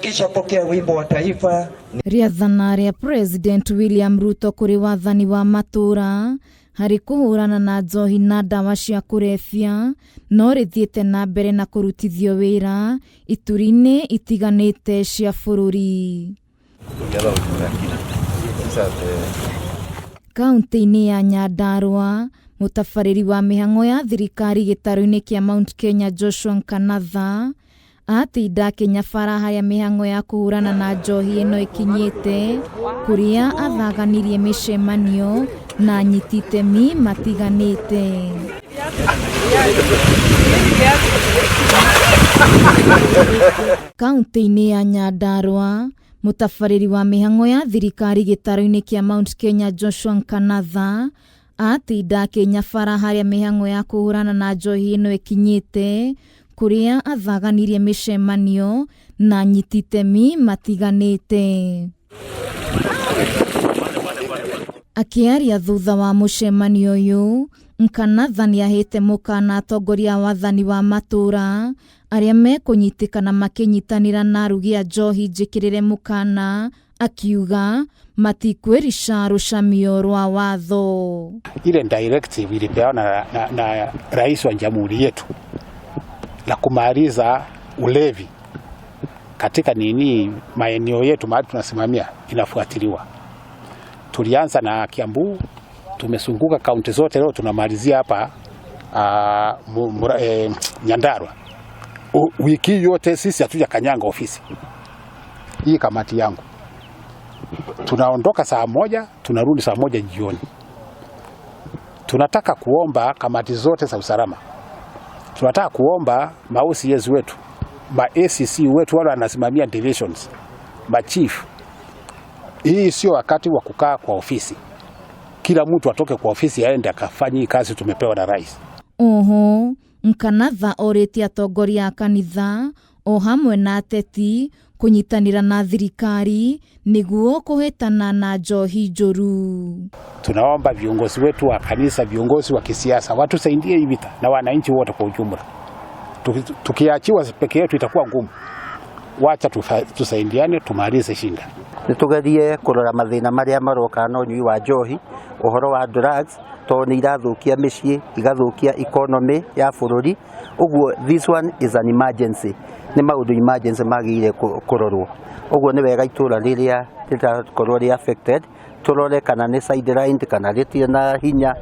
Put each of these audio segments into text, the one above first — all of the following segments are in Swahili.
Tukishapokea wimbo wa taifa. Riathana rĩa President William Ruto kũrĩ wathani wa matura harĩ kũhũrana na njohi na ndawa cia kũrebia no rĩthiĩte na mbere na kũrutithio wĩra ituri-inĩ itiganĩte cia bũrũri. Kaunti-inĩ ya Nyandarua, mũtabarĩri wa mĩhang'o ya thirikari gĩtarũ-inĩ kĩa Mount Kenya Joshua Nkanatha atinda Kenyabara harĩa mĩhang'o ya kũhũrana na njohi ĩno ĩkinyĩte, kũrĩa athaganirie mĩcemanio na anyiti itemi matiganĩte. Kaunti-inĩ ya Nyandarua, mũtabarĩri wa mĩhang'o ya thirikari gĩtarũ-inĩ kĩa Mount Kenya Joshua Nkanatha atinda Kenyabara harĩa mĩhang'o ya kũhũrana na njohi ĩno ĩkinyĩte, kũrĩa athaganirie mĩcemanio na anyiti itemi matiganĩte. Akĩaria thutha wa mũcemanio ũyũ, Nkanatha nĩahete mũkana atongoria a wathani wa matura arĩa mekũnyitĩkana makĩnyitanĩra na arugi a njohi njĩkĩrĩre mũkana, akiuga matikwĩrisha rũcamio rwa watho. Ile directive ilipeana na rais wa jamhuri yetu la kumaliza ulevi katika maeneo yetu mahali tunasimamia inafuatiliwa. Tulianza na Kiambu, tumesunguka kaunti zote, leo tunamalizia hapa Nyandarua. Wiki yote sisi hatuja kanyanga ofisi. Hii kamati yangu. Tunaondoka saa 1, tunarudi saa 1 jioni. Tunataka kuomba kamati zote za usalama. Tunataka kuomba ma-OCS wetu, ma-ACC wetu wale wanasimamia divisions, ma-chief. Hii sio wakati wa kukaa kwa ofisi. Kila mtu atoke kwa ofisi aende akafanye kazi tumepewa na rais. Oho, Nkanatha orĩtie atongoria a kanitha o hamwe na ateti kũnyitanĩra na thirikari nĩguo kũhĩtana na njohi njũru. Tunaomba viongozi wetu wa kanisa, viongozi wa kisiasa watusaidie hii vita na wananchi wote kwa ujumla. Tukiachiwa peke yetu itakuwa ngumu. Wacha tusaidiane tumalize shinda. Nitugerie kurora mathina maria maroka na ũnyui wa njohi, ũhoro wa drugs, to ni irathukia mĩciĩ, igathukia economy ya bũrũri. Uguo this one is an emergency. Ni maũndũ emergency magĩrĩire kũrorwo. Uguo ni wega itũra rĩrĩa rĩtakorwo rĩ affected, turore kana nĩ sidelined kana rĩtirĩ na hinya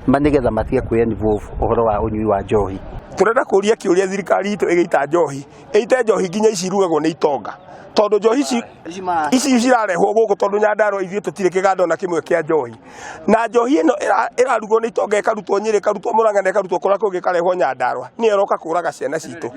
manigetha matige kwĩ-involve ũhoro wa ũnyui wa njohi. Turenda kũria kĩũria thirikari itũ ĩgĩita njohi, ĩite njohi nginya icirugagwo nĩ itonga. Tondu njohi ici cirarehwo gũkũ tondu Nyandarua ithuĩ tũtirĩ kĩganda na kĩmwe kĩa njohi. Na njohi ĩno ĩrarugwo nĩ itonga, ĩkarutwo Nyĩrĩ, ĩkarutwo Mũrang'a, ĩkarutwo kũrĩa kũngĩ ĩkarehwo Nyandarua. Nĩ ĩroka kũraga ciana citũ.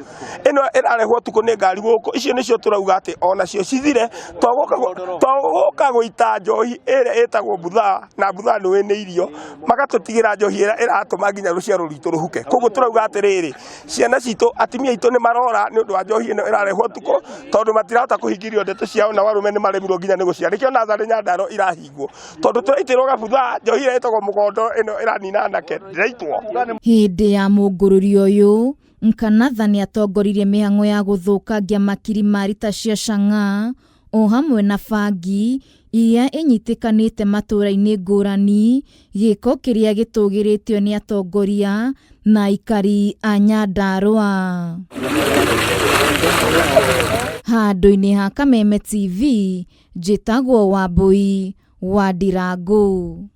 Ĩno ĩrarehwo tukũ nĩ ngari gũkũ. Icio nĩcio turauga atĩ ona cio cithire, twagoka gũita njohi ĩrĩa ĩtagwo buthaa, na buthaa nĩ irio, magatũtigĩra njohi ĩrĩa ĩratũma nginya rũciaro rwitũ rũhuke. Koguo turauga atĩrĩrĩ, ciana citũ, atimia aitũ nĩ marora nĩ ũndũ wa njohi ĩno ĩrarehwo tukũ, tondu matirahota kũhingĩrio ndeto ciao na warume nĩ maremirwo nginya nĩ gũciara. Nĩkĩo natharĩ Nyandarua irahingwo, tondu tũraitĩrwo gabuthaa, njohi ĩrĩa ĩtagwo mũgondo ĩno ĩranina anake ndĩraitwo. Hĩndĩ ya mũngũrũrio ũyũ, Nkanatha nĩatongoririe mĩhang'o ya gũthũkangia makiri ma rita cia cang'a o hamwe na bangi iria ĩnyitĩkanĩte matũra-inĩ ngũrani, gĩko kĩrĩa gĩtũgĩrĩtio nĩ atongoria na aikari a Nyandarua. Handũ-inĩ ha Kameme TV, njĩtagwo Wambui wa Ndirangu.